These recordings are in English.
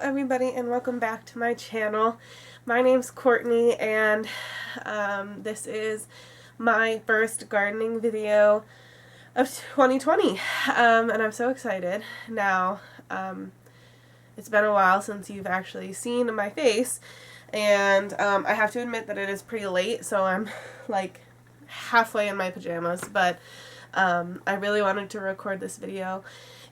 everybody, and welcome back to my channel. My name's Courtney, and this is my first gardening video of 2020, and I'm so excited. Now, it's been a while since you've actually seen my face, and I have to admit that it is pretty late, so I'm like halfway in my pajamas, but I really wanted to record this video.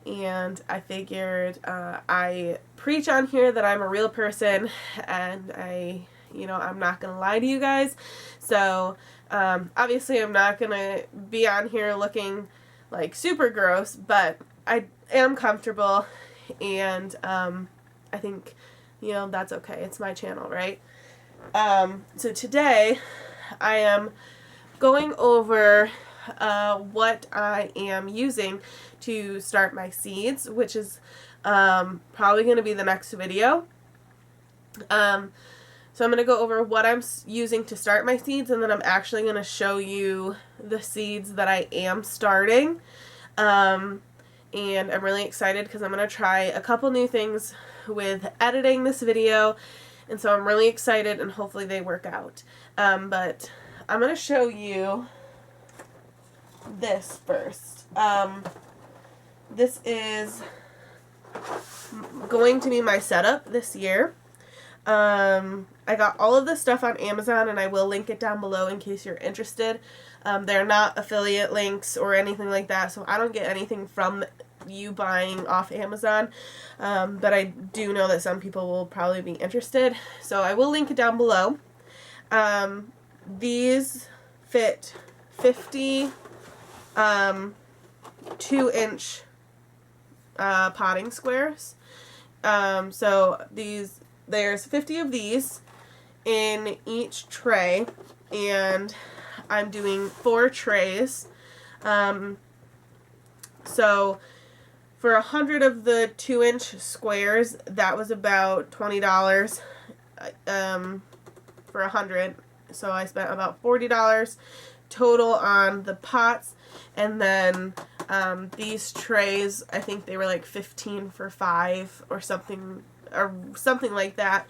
And I figured I preach on here that I'm a real person, and I'm not gonna lie to you guys. So obviously I'm not gonna be on here looking like super gross, but I am comfortable, and I think that's okay. It's my channel, right? So today I am going over what I am using to start my seeds, which is probably going to be the next video. So I'm going to go over what I'm using to start my seeds, and then I'm actually going to show you the seeds that I am starting. And I'm really excited because I'm going to try a couple new things with editing this video, and so I'm really excited, and hopefully they work out. But I'm going to show you this first. This is going to be my setup this year. I got all of this stuff on Amazon, and I will link it down below in case you're interested. They're not affiliate links or anything like that, so I don't get anything from you buying off Amazon, but I do know that some people will probably be interested, so I will link it down below. These fit 50 2-inch potting squares. So there's 50 of these in each tray, and I'm doing 4 trays. So for 100 of the 2-inch squares, that was about $20 for 100. So I spent about $40 total on the pots, and then these trays, I think they were like 15 for 5 or something like that.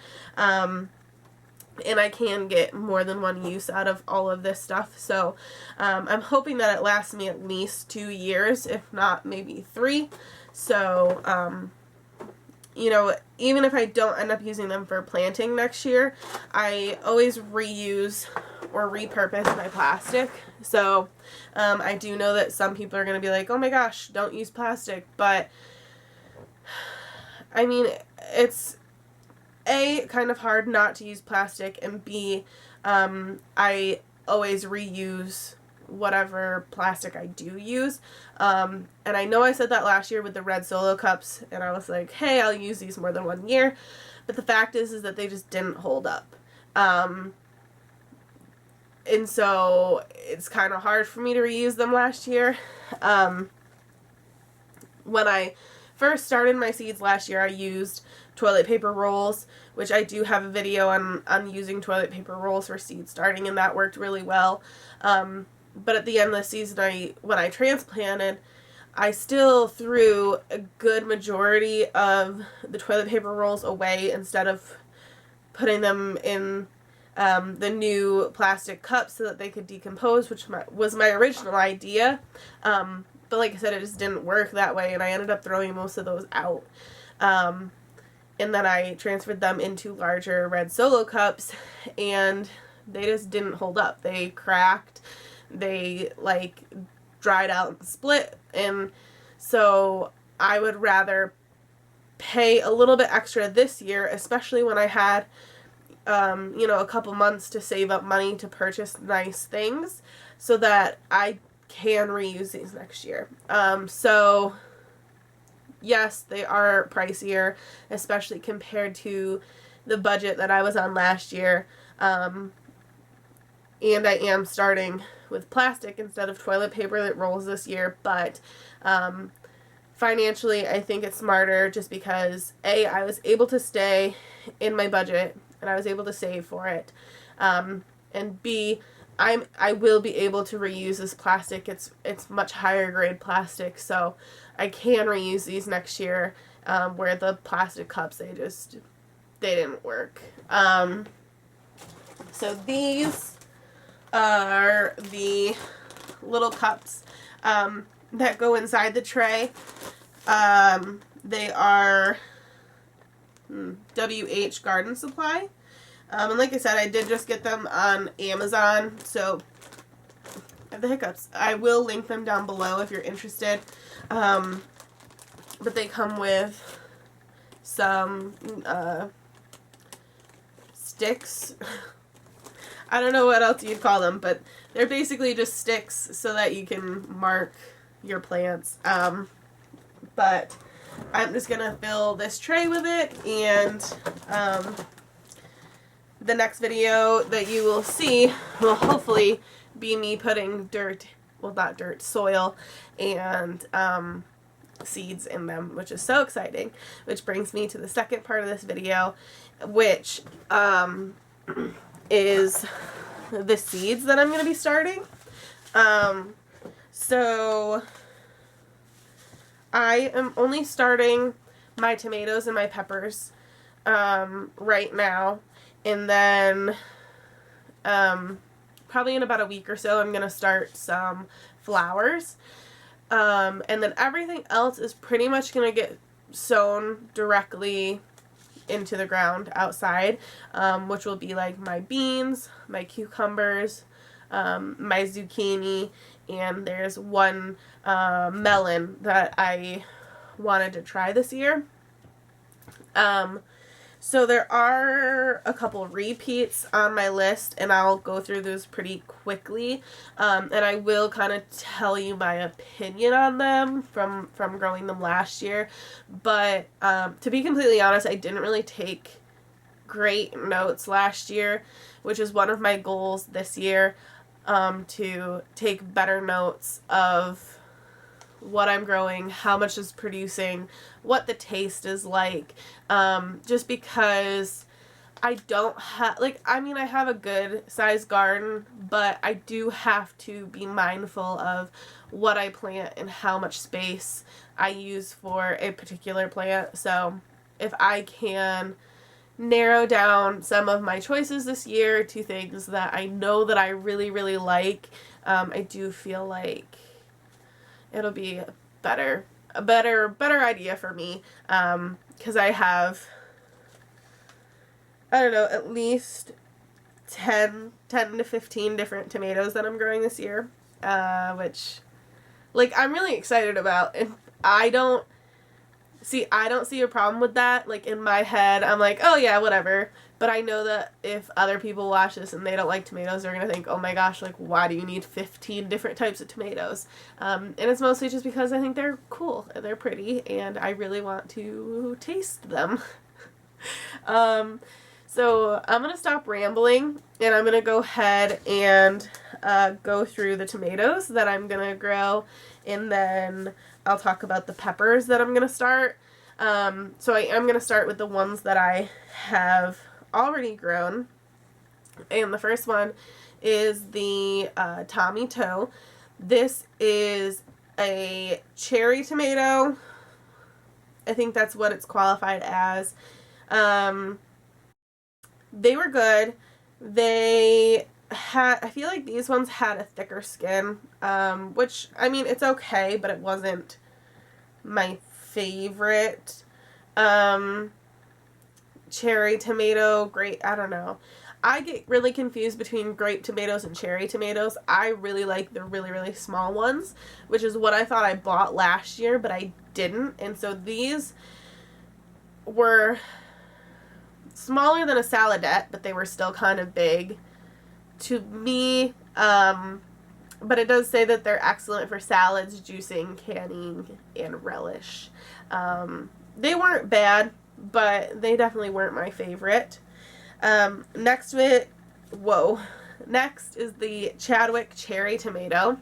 And I can get more than one use out of all of this stuff, so I'm hoping that it lasts me at least 2 years, if not maybe 3. So even if I don't end up using them for planting next year, I always reuse or repurpose my plastic. So I do know that some people are going to be like, oh my gosh, don't use plastic, but I mean, it's A, kind of hard not to use plastic, and B, I always reuse whatever plastic I do use. And I know I said that last year with the red Solo cups, and I was like, hey, I'll use these more than 1 year, but the fact is that they just didn't hold up. And so it's kind of hard for me to reuse them last year. When I first started my seeds last year, I used toilet paper rolls, which I do have a video on using toilet paper rolls for seed starting, and that worked really well. But at the end of the season, when I transplanted, I still threw a good majority of the toilet paper rolls away instead of putting them in the new plastic cups so that they could decompose, which was my original idea. But like I said, it just didn't work that way, and I ended up throwing most of those out. And then I transferred them into larger red Solo cups, and they just didn't hold up. They cracked, they like dried out and split, and so I would rather pay a little bit extra this year, especially when I had a couple months to save up money to purchase nice things, so that I can reuse these next year. So yes, they are pricier, especially compared to the budget that I was on last year. And I am starting with plastic instead of toilet paper that rolls this year, but financially I think it's smarter just because A, I was able to stay in my budget and I was able to save for it, and B, I will be able to reuse this plastic. It's much higher grade plastic, so I can reuse these next year where the plastic cups, they didn't work. So these are the little cups that go inside the tray. They are WH Garden Supply. And like I said, I did just get them on Amazon, so I have the hiccups. I will link them down below if you're interested. But they come with some sticks. I don't know what else you'd call them, but they're basically just sticks so that you can mark your plants. But I'm just going to fill this tray with it, and the next video that you will see will hopefully be me putting soil and seeds in them, which is so exciting. Which brings me to the second part of this video, which is the seeds that I'm going to be starting. So I am only starting my tomatoes and my peppers right now, and then probably in about a week or so I'm going to start some flowers. And then everything else is pretty much going to get sown directly into the ground outside, which will be like my beans, my cucumbers, my zucchini, and there's one melon that I wanted to try this year. So there are a couple repeats on my list, and I'll go through those pretty quickly, and I will kind of tell you my opinion on them from growing them last year. But to be completely honest, I didn't really take great notes last year, which is one of my goals this year, to take better notes of what I'm growing, how much is producing, what the taste is like, just because I don't have, I have a good sized garden, but I do have to be mindful of what I plant and how much space I use for a particular plant. So if I can narrow down some of my choices this year to things that I know that I really, really like, I do feel like it'll be a better idea for me, because I have, I don't know, at least 10 to 15 different tomatoes that I'm growing this year, which, I'm really excited about, and I don't see a problem with that. In my head, I'm like, oh yeah, whatever. But I know that if other people watch this and they don't like tomatoes, they're going to think, oh my gosh, why do you need 15 different types of tomatoes? And it's mostly just because I think they're cool and they're pretty and I really want to taste them. So I'm going to stop rambling and I'm going to go ahead and go through the tomatoes that I'm going to grow, and then I'll talk about the peppers that I'm going to start. So I am going to start with the ones that I have already grown, and the first one is the Tommy Toe. This is a cherry tomato. I think that's what it's qualified as. They were good. I feel like these ones had a thicker skin, which, it's okay, but it wasn't my favorite. Cherry tomato, I don't know. I get really confused between grape tomatoes and cherry tomatoes. I really like the really, really small ones, which is what I thought I bought last year, but I didn't. And so these were smaller than a saladette, but they were still kind of big to me. But it does say that they're excellent for salads, juicing, canning, and relish. They weren't bad, but they definitely weren't my favorite. Next is the Chadwick cherry tomato.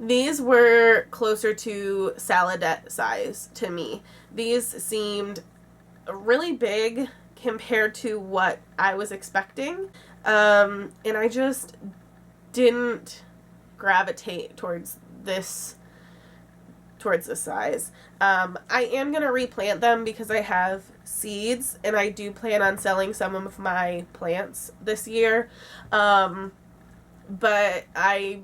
These were closer to saladette size to me. These seemed really big compared to what I was expecting, and I just didn't gravitate towards this towards this size. I am going to replant them because I have seeds, and I do plan on selling some of my plants this year. But I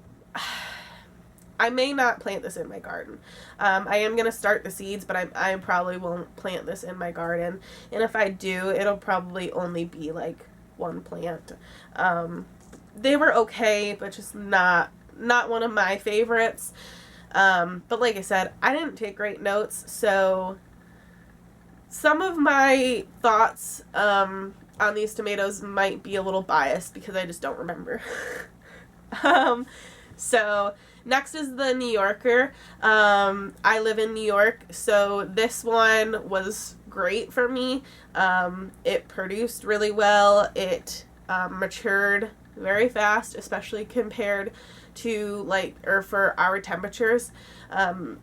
may not plant this in my garden. I am going to start the seeds, but I probably won't plant this in my garden. And if I do, it'll probably only be like one plant. They were okay, but just not one of my favorites. But like I said, I didn't take great notes, so some of my thoughts on these tomatoes might be a little biased because I just don't remember. So next is the New Yorker. I live in New York, so this one was great for me. It produced really well. It matured very fast, especially compared to for our temperatures.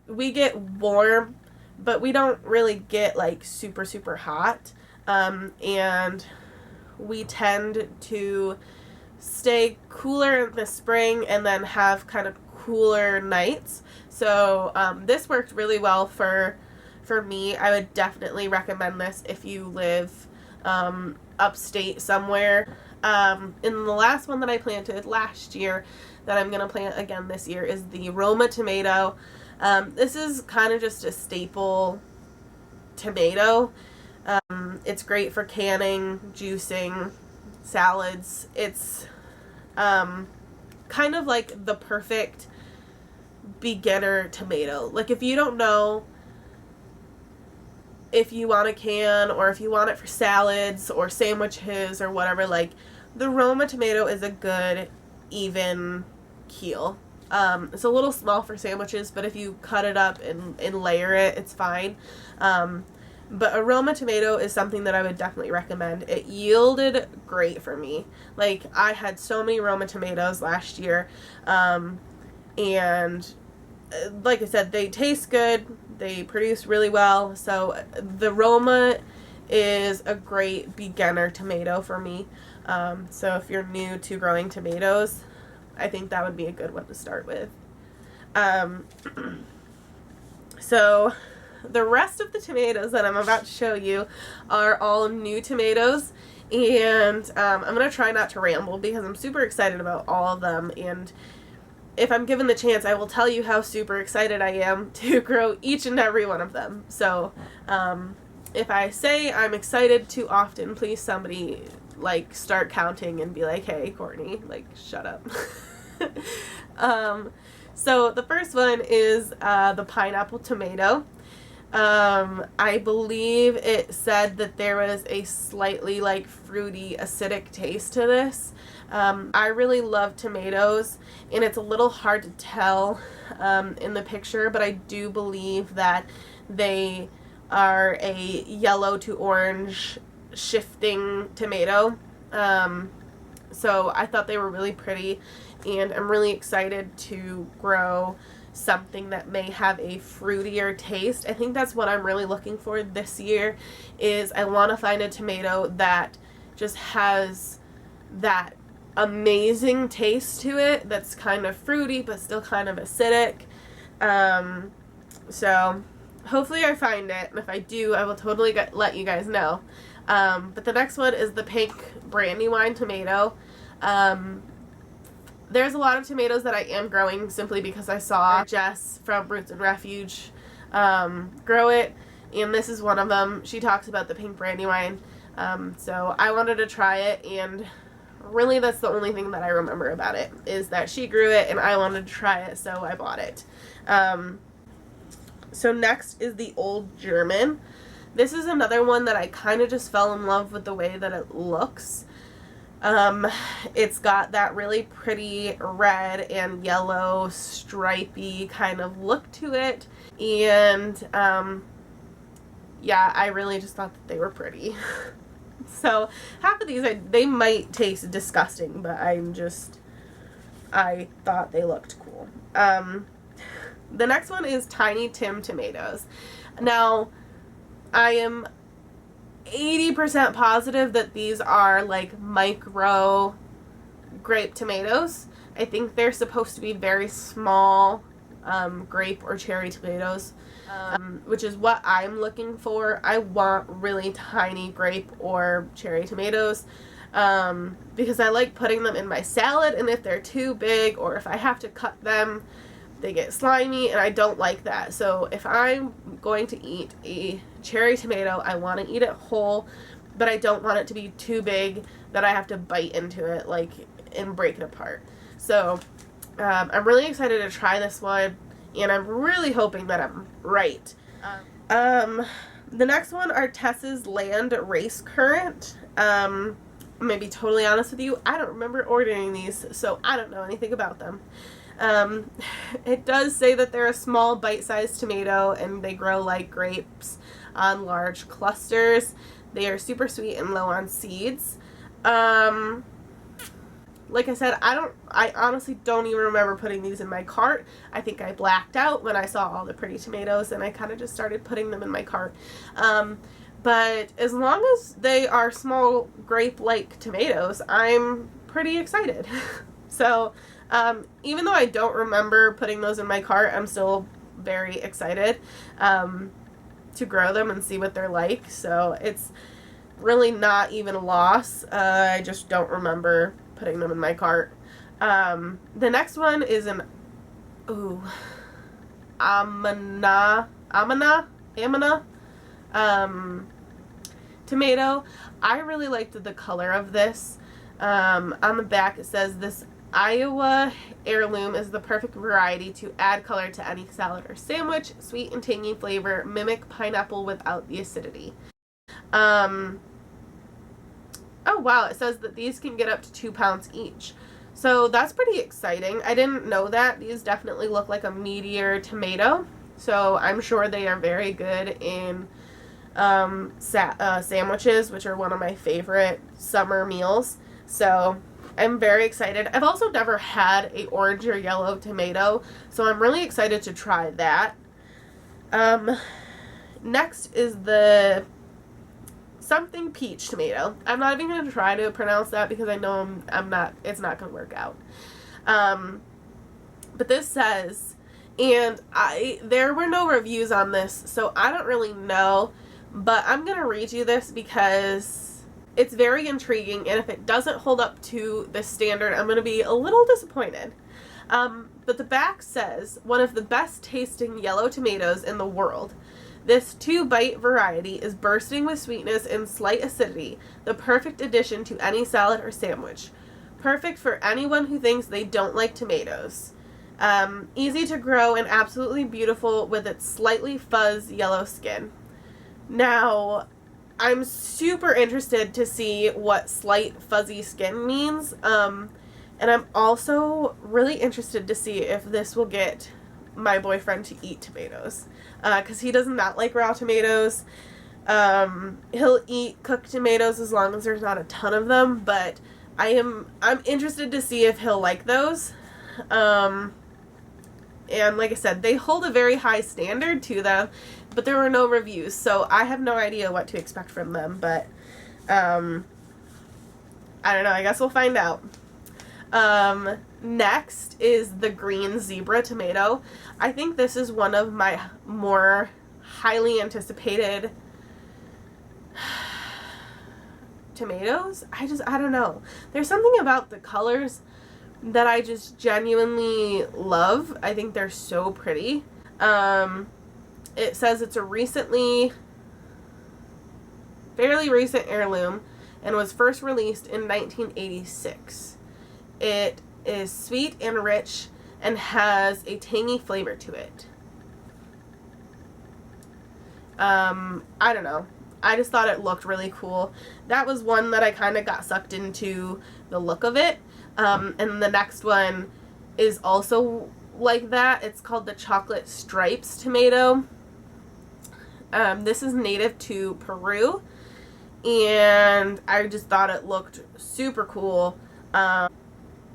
We get warm, but we don't really get like super, super hot. And we tend to stay cooler in the spring and then have kind of cooler nights. So this worked really well for me. I would definitely recommend this if you live upstate somewhere. And the last one that I planted last year that I'm going to plant again this year is the Roma tomato. This is kind of just a staple tomato. It's great for canning, juicing, salads. It's kind of like the perfect beginner tomato. Like if you don't know if you want a can or if you want it for salads or sandwiches or whatever, like the Roma tomato is a good even keel. It's a little small for sandwiches, but if you cut it up and layer it, it's fine. But a Roma tomato is something that I would definitely recommend. It yielded great for me. Like I had so many Roma tomatoes last year, and like I said, they taste good. They produce really well. So the Roma is a great beginner tomato for me. So if you're new to growing tomatoes, I think that would be a good one to start with. So the rest of the tomatoes that I'm about to show you are all new tomatoes, and I'm going to try not to ramble because I'm super excited about all of them, and if I'm given the chance, I will tell you how super excited I am to grow each and every one of them. So if I say I'm excited too often, please somebody like start counting and be like, hey Courtney, like shut up. So the first one is the pineapple tomato. I believe it said that there was a slightly like fruity acidic taste to this. I really love tomatoes, and it's a little hard to tell in the picture, but I do believe that they are a yellow to orange shifting tomato. So I thought they were really pretty, and I'm really excited to grow something that may have a fruitier taste. I think that's what I'm really looking for this year, is I want to find a tomato that just has that amazing taste to it, that's kind of fruity but still kind of acidic. So hopefully I find it, and if I do, I will totally let you guys know. But the next one is the pink brandywine tomato. There's a lot of tomatoes that I am growing simply because I saw Jess from Roots and Refuge grow it, and this is one of them. She talks about the pink brandywine, so I wanted to try it, and really that's the only thing that I remember about it, is that she grew it and I wanted to try it, so I bought it. So next is the Old German. This is another one that I kind of just fell in love with the way that it looks. It's got that really pretty red and yellow stripy kind of look to it, and yeah, I really just thought that they were pretty. So half of these, they might taste disgusting, but I thought they looked cool. The next one is Tiny Tim tomatoes. Now, I am 80% positive that these are like micro grape tomatoes. I think they're supposed to be very small grape or cherry tomatoes, which is what I'm looking for. I want really tiny grape or cherry tomatoes, because I like putting them in my salad, and if they're too big or if I have to cut them, they get slimy, and I don't like that. So if I'm going to eat a cherry tomato, I want to eat it whole, but I don't want it to be too big that I have to bite into it like and break it apart. So I'm really excited to try this one, and I'm really hoping that I'm right. The next one are Tess's Land Race Currant. I'm gonna be totally honest with you, I don't remember ordering these, so I don't know anything about them. It does say that they're a small bite-sized tomato and they grow like grapes on large clusters. They are super sweet and low on seeds. Like I said, I honestly don't even remember putting these in my cart. I think I blacked out when I saw all the pretty tomatoes and I kind of just started putting them in my cart. But as long as they are small grape-like tomatoes, I'm pretty excited. So, even though I don't remember putting those in my cart, I'm still very excited to grow them and see what they're like. So it's really not even a loss. I just don't remember putting them in my cart. The next one is an Amana tomato. I really liked the color of this. On the back it says, "This Iowa heirloom is the perfect variety to add color to any salad or sandwich. Sweet and tangy flavor, mimic pineapple without the acidity." Oh wow, it says that these can get up to 2 pounds each. So that's pretty exciting. I didn't know that. These definitely look like a meatier tomato. So I'm sure they are very good in sandwiches, which are one of my favorite summer meals. So I'm very excited. I've also never had a orange or yellow tomato, so I'm really excited to try that. Next is the something peach tomato. I'm not even going to try to pronounce that because I know it's not going to work out. But this says, and there were no reviews on this, so I don't really know, but I'm going to read you this because it's very intriguing, and if it doesn't hold up to the standard, I'm going to be a little disappointed. But the back says, "One of the best tasting yellow tomatoes in the world. This 2-bite variety is bursting with sweetness and slight acidity, the perfect addition to any salad or sandwich. Perfect for anyone who thinks they don't like tomatoes. Easy to grow and absolutely beautiful with its slightly fuzz yellow skin." Now, I'm super interested to see what slight fuzzy skin means, and I'm also really interested to see if this will get my boyfriend to eat tomatoes, because he does not like raw tomatoes. He'll eat cooked tomatoes as long as there's not a ton of them, but I'm interested to see if he'll like those. And like I said, they hold a very high standard to them, but there were no reviews, so I have no idea what to expect from them, but I don't know, I guess we'll find out. Next is the green zebra tomato. I think this is one of my more highly anticipated tomatoes. I don't know. There's something about the colors that I just genuinely love. I think they're so pretty. It says it's a fairly recent heirloom and was first released in 1986. It is sweet and rich and has a tangy flavor to it. I don't know. I just thought it looked really cool. That was one that I kind of got sucked into the look of it. And the next one is also like that. It's called the Chocolate Stripes tomato. This is native to Peru, and I just thought it looked super cool.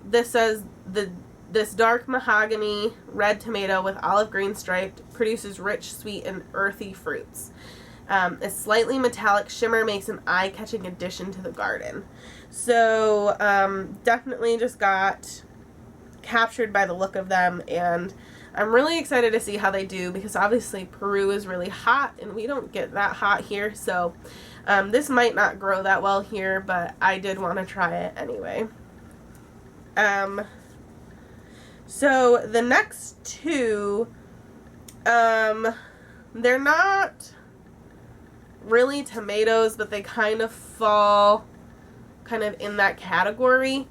This says this dark mahogany red tomato with olive green stripe produces rich, sweet, and earthy fruits. A slightly metallic shimmer makes an eye-catching addition to the garden. So definitely just got captured by the look of them, and I'm really excited to see how they do, because obviously Peru is really hot and we don't get that hot here, so this might not grow that well here, but I did want to try it anyway. So the next two, they're not really tomatoes, but they kind of fall kind of in that category.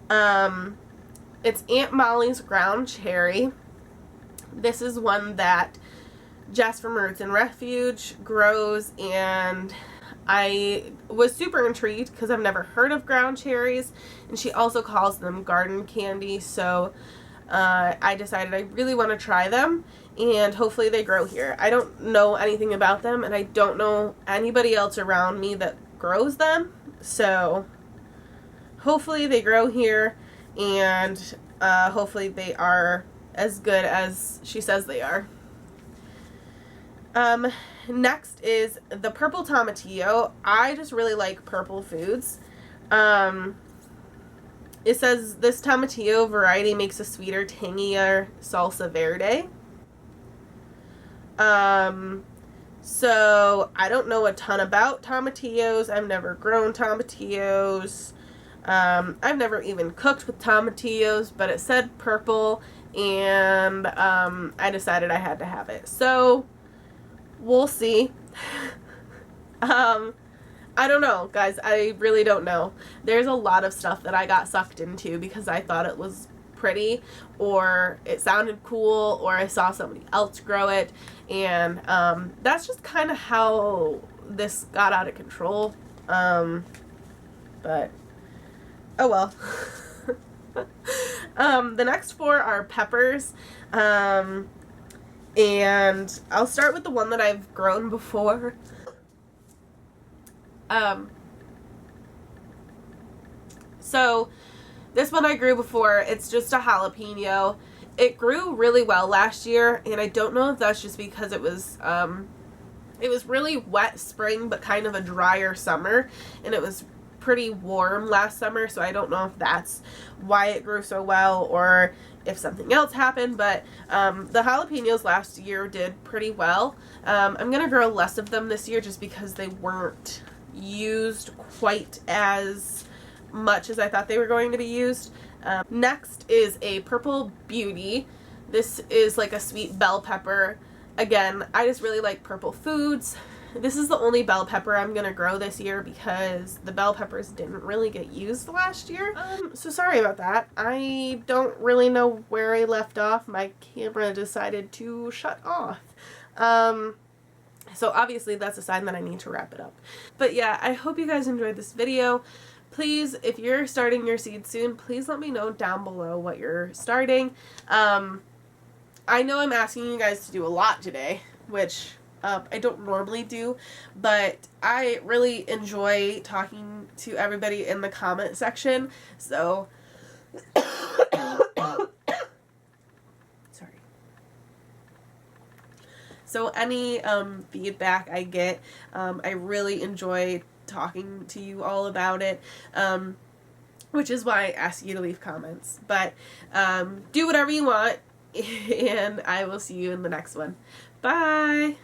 It's Aunt Molly's ground cherry. This is one that Jess from Roots and Refuge grows, and I was super intrigued because I've never heard of ground cherries, and she also calls them garden candy, so I decided I really want to try them, and hopefully they grow here. I don't know anything about them, and I don't know anybody else around me that grows them, so hopefully they grow here, and hopefully they are as good as she says they are. Next is the purple tomatillo. I just really like purple foods. It says this tomatillo variety makes a sweeter, tangier salsa verde. So I don't know a ton about tomatillos. I've never grown tomatillos. I've never even cooked with tomatillos, but it said purple, and I decided I had to have it. So we'll see. I don't know, guys. I really don't know. There's a lot of stuff that I got sucked into because I thought it was pretty, or it sounded cool, or I saw somebody else grow it, and that's just kind of how this got out of control. But oh well. The next four are peppers, and I'll start with the one that I've grown before. So this one I grew before. It's just a jalapeno. It grew really well last year, and I don't know if that's just because it was really wet spring but kind of a drier summer, and it was pretty warm last summer, so I don't know if that's why it grew so well or if something else happened, but the jalapenos last year did pretty well. I'm gonna grow less of them this year just because they weren't used quite as much as I thought they were going to be used. Next is a purple beauty. This is like a sweet bell pepper. Again, I just really like purple foods. This is the only bell pepper I'm gonna grow this year because the bell peppers didn't really get used last year. So sorry about that. I don't really know where I left off. My camera decided to shut off. So obviously that's a sign that I need to wrap it up. But yeah, I hope you guys enjoyed this video. Please, if you're starting your seed soon, please let me know down below what you're starting. I know I'm asking you guys to do a lot today, which I don't normally do, but I really enjoy talking to everybody in the comment section, so sorry. So any feedback I get, I really enjoy talking to you all about it, which is why I ask you to leave comments. But do whatever you want, and I will see you in the next one. Bye!